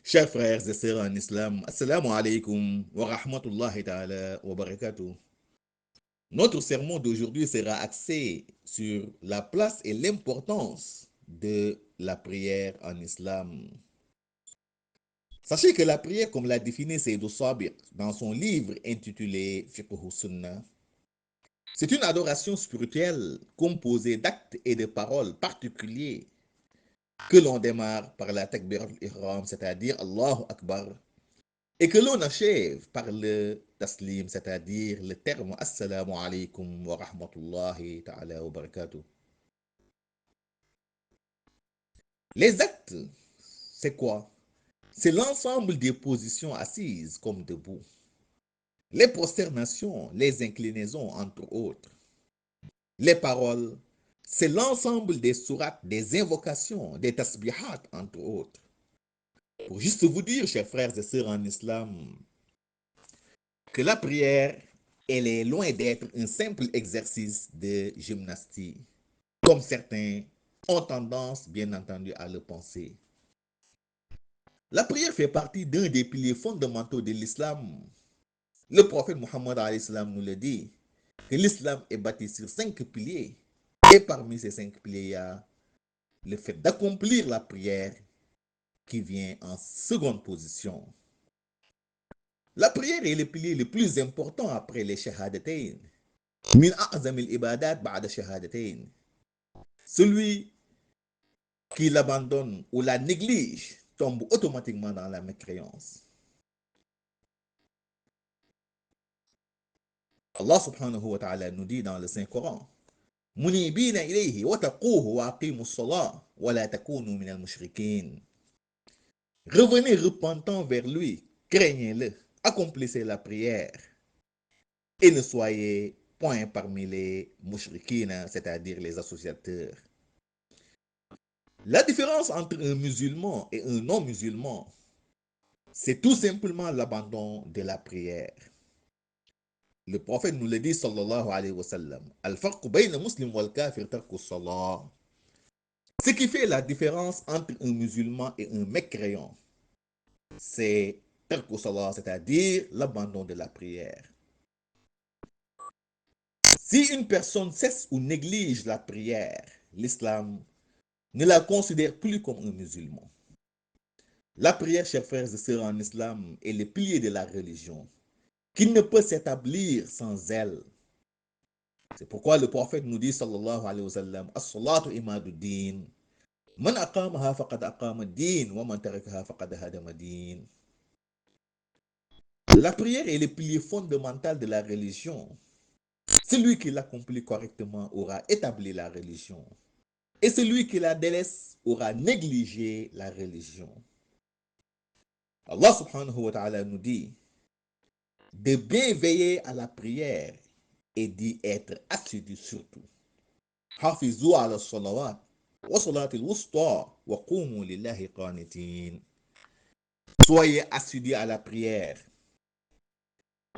Chers frères et sœurs en islam, assalamu alaikum wa rahmatullahi ta'ala wa barakatuh. Notre sermon d'aujourd'hui sera axé sur la place et l'importance de la prière en islam. Sachez que la prière, comme l'a défini Sayyid Sabiq dans son livre intitulé Fiqh Sunnah, c'est une adoration spirituelle composée d'actes et de paroles particuliers que l'on démarre par la takbir al-ihram, c'est-à-dire Allahu Akbar, et que l'on achève par le taslim, c'est-à-dire le terme Assalamu alaikum wa rahmatullahi ta'ala wa barakatuh. Les actes, c'est quoi? C'est l'ensemble des positions assises comme debout, les prosternations, les inclinaisons, entre autres. Les paroles, c'est l'ensemble des sourates, des invocations, des tasbihat, entre autres. Pour juste vous dire, chers frères et sœurs en islam, que la prière, elle est loin d'être un simple exercice de gymnastique, comme certains ont tendance, bien entendu, à le penser. La prière fait partie d'un des piliers fondamentaux de l'islam. Le prophète Mohammed nous le dit, que l'islam est bâti sur 5 piliers. Et parmi ces 5 piliers, il y a le fait d'accomplir la prière qui vient en seconde position. La prière est le pilier le plus important après les shahadatayn. Min a'zamil ibadat ba'da shahadatayn. Celui qui l'abandonne ou la néglige tombe automatiquement dans la mécréance. Allah subhanahu wa ta'ala nous dit dans le Saint-Coran, Munibina ilayhi wa taquhu wa aqimu salah wa la takunu min al-mushrikin. Revenez repentant vers lui, craignez-le, accomplissez la prière et ne soyez point parmi les mushrikines, c'est-à-dire les associateurs. La différence entre un musulman et un non-musulman, c'est tout simplement l'abandon de la prière. Le prophète nous le dit, sallallahu alayhi wa sallam, Al-farqu bayna muslim wal kafir tarku salah. Ce qui fait la différence entre un musulman et un mécréant, c'est tarku salah, c'est-à-dire l'abandon de la prière. Si une personne cesse ou néglige la prière, l'islam ne la considère plus comme un musulman. La prière, chers frères et sœurs en islam, est le pilier de la religion, qui ne peut s'établir sans elle. C'est pourquoi le prophète nous dit, sallallahu alayhi wa sallam, As-salatu imaduddin, man aqamaha faqad aqama din, wa man tarakaha faqad hadama din. La prière est le pilier fondamental de la religion. Celui qui l'accomplit correctement aura établi la religion. Et celui qui la délaisse aura négligé la religion. Allah subhanahu wa ta'ala nous dit de bien veiller à la prière et d'y être assidu surtout. Hafizu ala salawat wa salatil wusta wa qumu lillahi qanitin. Soyez assidus à la prière.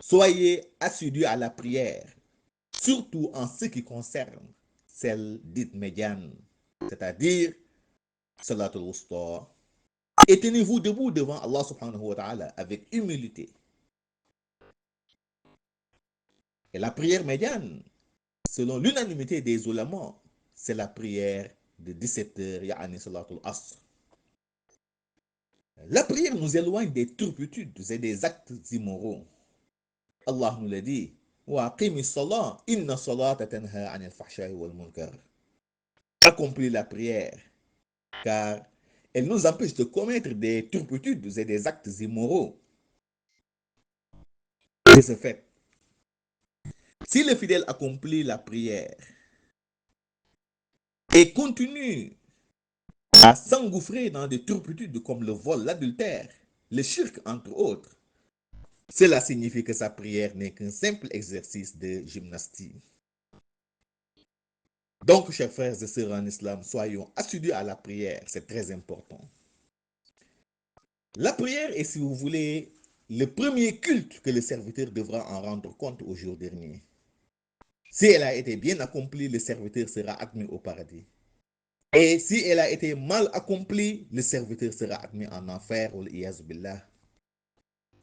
Soyez assidus à la prière, surtout en ce qui concerne celle dite médiane, c'est-à-dire salatul wusta. Et tenez-vous debout devant Allah subhanahu wa ta'ala avec humilité. Et la prière médiane, selon l'unanimité des ulémas, c'est la prière de 17 heures, ya'ani salatul asr. La prière nous éloigne des turpitudes et des actes immoraux. Allah nous l'a dit, وَأَقِمِ الصَّلَاةَ إِنَّ الصَّلَاةَ تَنْهَى عَنِ الْفَحْشَاءِ وَالْمُنكَرِ. Accomplis la prière, car elle nous empêche de commettre des turpitudes et des actes immoraux. De ce fait, si le fidèle accomplit la prière et continue à s'engouffrer dans des turpitudes comme le vol, l'adultère, le shirk, entre autres, cela signifie que sa prière n'est qu'un simple exercice de gymnastique. Donc, chers frères et sœurs en islam, soyons assidus à la prière, c'est très important. La prière est, si vous voulez, le premier culte que le serviteur devra en rendre compte au jour dernier. Si elle a été bien accomplie, le serviteur sera admis au paradis. Et si elle a été mal accomplie, le serviteur sera admis en enfer.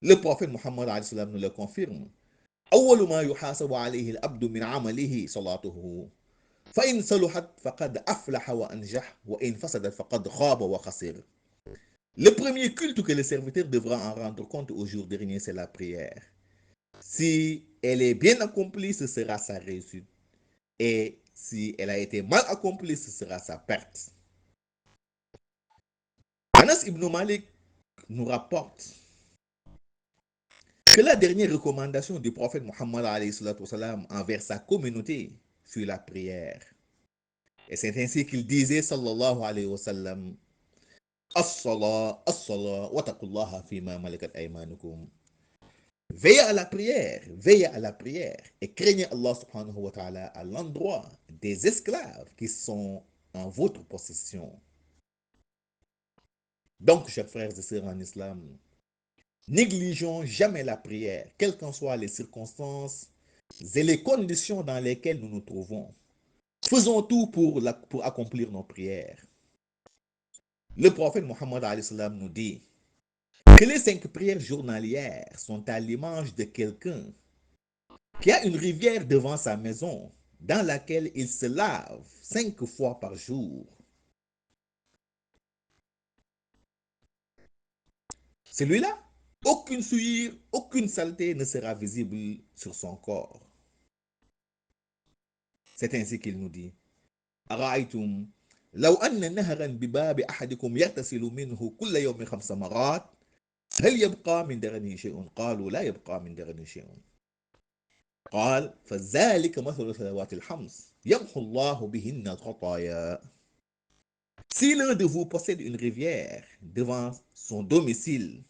Le prophète Mohammed nous le confirme. أول ما يحاسب عليه العبد من عمله صلاته فإن صلحت فقد أفلح وأنجح وإن فسدت فقد خاب وخسر. Le premier culte que le serviteur devra en rendre compte au jour dernier, c'est la prière. Si elle est bien accomplie, ce sera sa réussite. Et si elle a été mal accomplie, ce sera sa perte. Anas ibn Malik nous rapporte que la dernière recommandation du prophète Mohammed envers sa communauté fut la prière. Et c'est ainsi qu'il disait, sallallahu alayhi wa sallam, As-salah, as-salah, wa taqullaha fima malakat aymanukum. Veillez à la prière et craignez Allah subhanahu wa ta'ala à l'endroit des esclaves qui sont en votre possession. Donc, chers frères et sœurs en islam, négligeons jamais la prière, quelles qu'en soient les circonstances et les conditions dans lesquelles nous nous trouvons. Faisons tout pour accomplir nos prières. Le prophète Mohammed nous dit que les 5 prières journalières sont à l'image de quelqu'un qui a une rivière devant sa maison dans laquelle il se lave 5 fois par jour. Celui-là, aucune souillure, aucune saleté ne sera visible sur son corps. C'est ainsi qu'il nous dit أرأيتم لو أن نهرا بباب أحدكم يغتسل منه كل يوم 5 مرات هل يبقى من درنه شيء؟ قالوا لا يبقى من درنه شيء. قال فذلك مثل الصلوات الخمس يمحو الله بهن الخطايا. Si l'un de vous possède une rivière devant son domicile,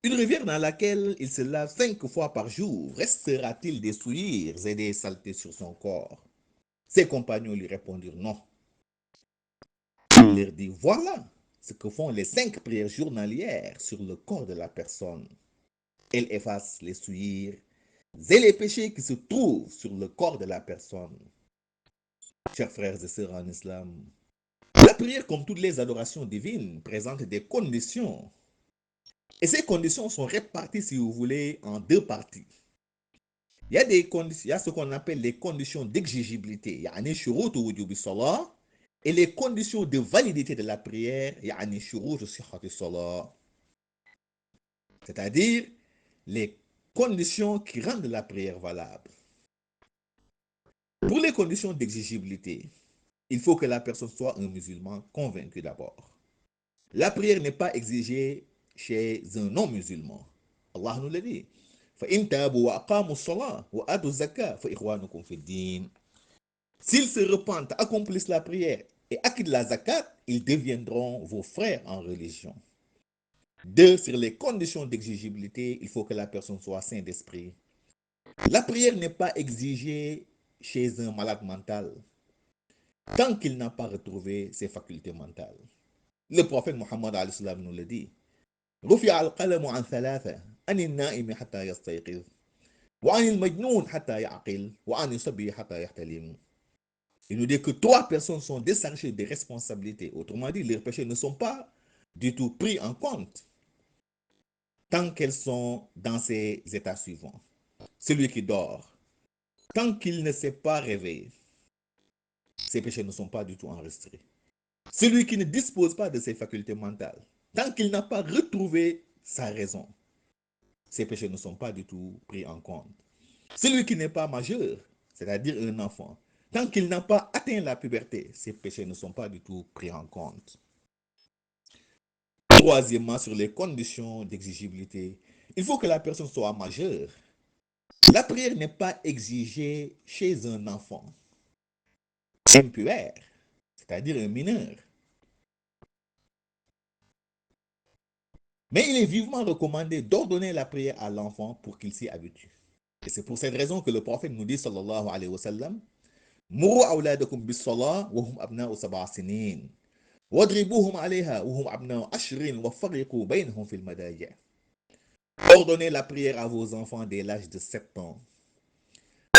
une rivière dans laquelle il se lave 5 fois par jour, restera-t-il des souillures et des saletés sur son corps? Ses compagnons lui répondirent non. Il leur dit, voilà ce que font les 5 prières journalières sur le corps de la personne. Elles effacent les souillures et les péchés qui se trouvent sur le corps de la personne. Chers frères et sœurs en islam, la prière, comme toutes les adorations divines, présente des conditions. Et ces conditions sont réparties, si vous voulez, en 2 parties. Il y a ce qu'on appelle les conditions d'exigibilité, et les conditions de validité de la prière, c'est-à-dire les conditions qui rendent la prière valable. Pour les conditions d'exigibilité, il faut que la personne soit un musulman convaincu d'abord. La prière n'est pas exigée chez un non-musulman. Allah nous l'a dit. S'ils se repentent, accomplissent la prière et acquittent la zakat, ils deviendront vos frères en religion. 2. Sur les conditions d'exigibilité, il faut que la personne soit sainte d'esprit. La prière n'est pas exigée chez un malade mental tant qu'il n'a pas retrouvé ses facultés mentales. Le prophète Mohammed nous le dit. رفع القلم عن 3 عن النائم حتى يستيقظ وعن المجنون حتى يعقل وعن الصبي حتى يحتلم. Il nous dit que 3 personnes sont déchargées des responsabilités. Autrement dit, leurs péchés ne sont pas du tout pris en compte tant qu'elles sont dans ces états suivants. Celui qui dort, tant qu'il ne s'est pas réveillé, ses péchés ne sont pas du tout enregistrés. Celui qui ne dispose pas de ses facultés mentales, tant qu'il n'a pas retrouvé sa raison, ses péchés ne sont pas du tout pris en compte. Celui qui n'est pas majeur, c'est-à-dire un enfant, tant qu'il n'a pas atteint la puberté, ses péchés ne sont pas du tout pris en compte. Troisièmement, sur les conditions d'exigibilité, il faut que la personne soit majeure. La prière n'est pas exigée chez un enfant impur, c'est-à-dire un mineur. Mais il est vivement recommandé d'ordonner la prière à l'enfant pour qu'il s'y habitue. Et c'est pour cette raison que le prophète nous dit, sallallahu alayhi wa sallam, Muru awladakum bis-salah wa hum abna'u 7 sinin. Wadribuhum alayha wa hum abna'u 10 wa farriqu baynahum fil madaji'. Ordonnez la prière à vos enfants dès l'âge de 7 ans.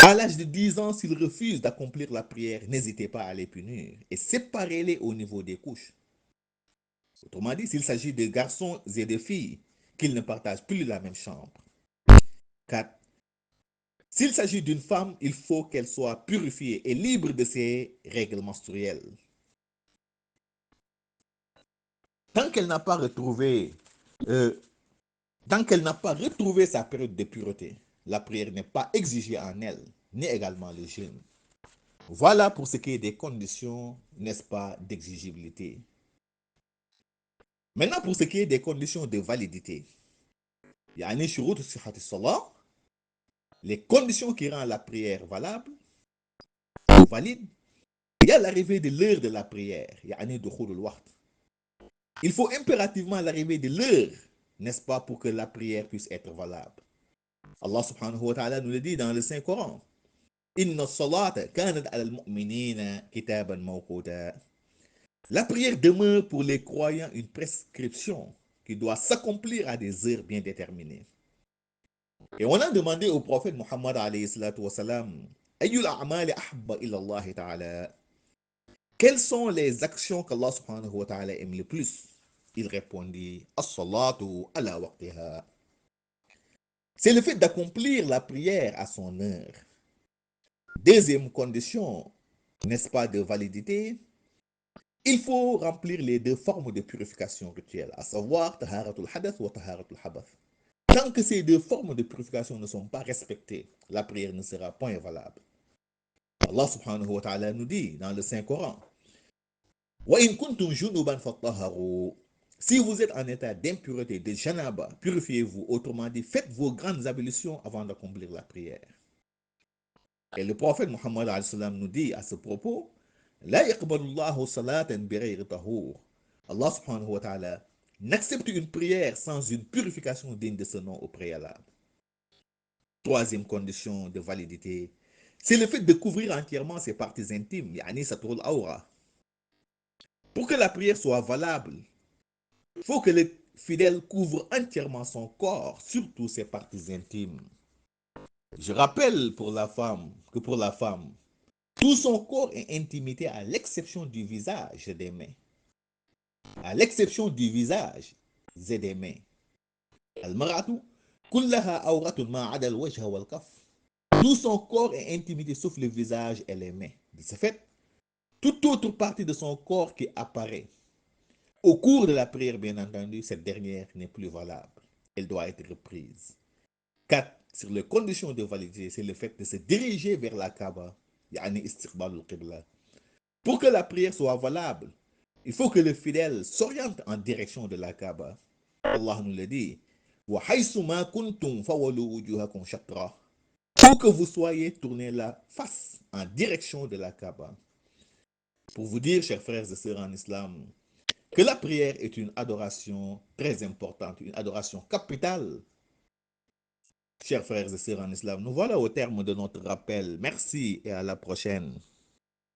À l'âge de 10 ans, s'ils refusent d'accomplir la prière, n'hésitez pas à les punir et séparez-les au niveau des couches. Autrement dit, s'il s'agit de garçons et de filles, qu'ils ne partagent plus la même chambre. 4. S'il s'agit d'une femme, il faut qu'elle soit purifiée et libre de ses règles menstruelles. Tant qu'elle n'a pas retrouvé, euh, tant qu'elle n'a pas retrouvé sa période de pureté, la prière n'est pas exigée en elle, ni également le jeûne. Voilà pour ce qui est des conditions, n'est-ce pas, d'exigibilité. Maintenant, pour ce qui est des conditions de validité, يعني شروط صحة الصلاة, les conditions qui rendent la prière valable ou valide, il y a l'arrivée de l'heure de la prière, يعني دخول الوقت. Il faut impérativement l'arrivée de l'heure, n'est-ce pas, pour que la prière puisse être valable. Allah subhanahu wa ta'ala nous le dit dans le Saint-Coran. Inna salata kanat al mu'minina kitaban mawquta. La prière demeure pour les croyants une prescription qui doit s'accomplir à des heures bien déterminées. Et on a demandé au prophète Muhammad alayhi salatu wa salam, Ayyul a'mali ahabba ila Allah ta'ala. Quelles sont les actions qu'Allah subhanahu wa ta'ala aime le plus? Il répondit, As-salatu ala waqtiha. C'est le fait d'accomplir la prière à son heure. Deuxième condition, n'est-ce pas, de validité, il faut remplir les deux formes de purification rituelle, à savoir taharatul hadath wa taharatul habath. Tant que ces deux formes de purification ne sont pas respectées, la prière ne sera point valable. Allah subhanahu wa ta'ala nous dit dans le Saint-Coran, Wa in kuntum junuban fattaharu. Si vous êtes en état d'impureté, de janaba, purifiez-vous. Autrement dit, faites vos grandes ablutions avant d'accomplir la prière. Et le prophète Muhammad nous dit à ce propos, La yaqbalullahu salatan bighayri tahur. Allah subhanahu wa ta'ala n'accepte une prière sans une purification digne de ce nom au préalable. Troisième condition de validité, c'est le fait de couvrir entièrement ses parties intimes, yani satrul awra. Pour que la prière soit valable, il faut que le fidèle couvre entièrement son corps, surtout ses parties intimes. Je rappelle pour la femme que pour la femme, tout son corps est intimité à l'exception du visage et des mains. À l'exception du visage et des mains. Al-maratu kullaha awratun ma'ada al-wajha wal-kaf. Tout son corps est intimité sauf le visage et les mains. De ce fait, toute autre partie de son corps qui apparaît au cours de la prière, bien entendu, cette dernière n'est plus valable. Elle doit être reprise. 4. Sur les conditions de validité, c'est le fait de se diriger vers la Kaaba, yani istiqbal al-Qibla. Pour que la prière soit valable, il faut que le fidèle s'oriente en direction de la Kaaba. Allah nous le dit. Où que vous soyez, tournez la face en direction de la Kaaba. Pour vous dire, chers frères et sœurs en islam, que la prière est une adoration très importante, une adoration capitale. Chers frères et sœurs en islam, nous voilà au terme de notre rappel. Merci et à la prochaine.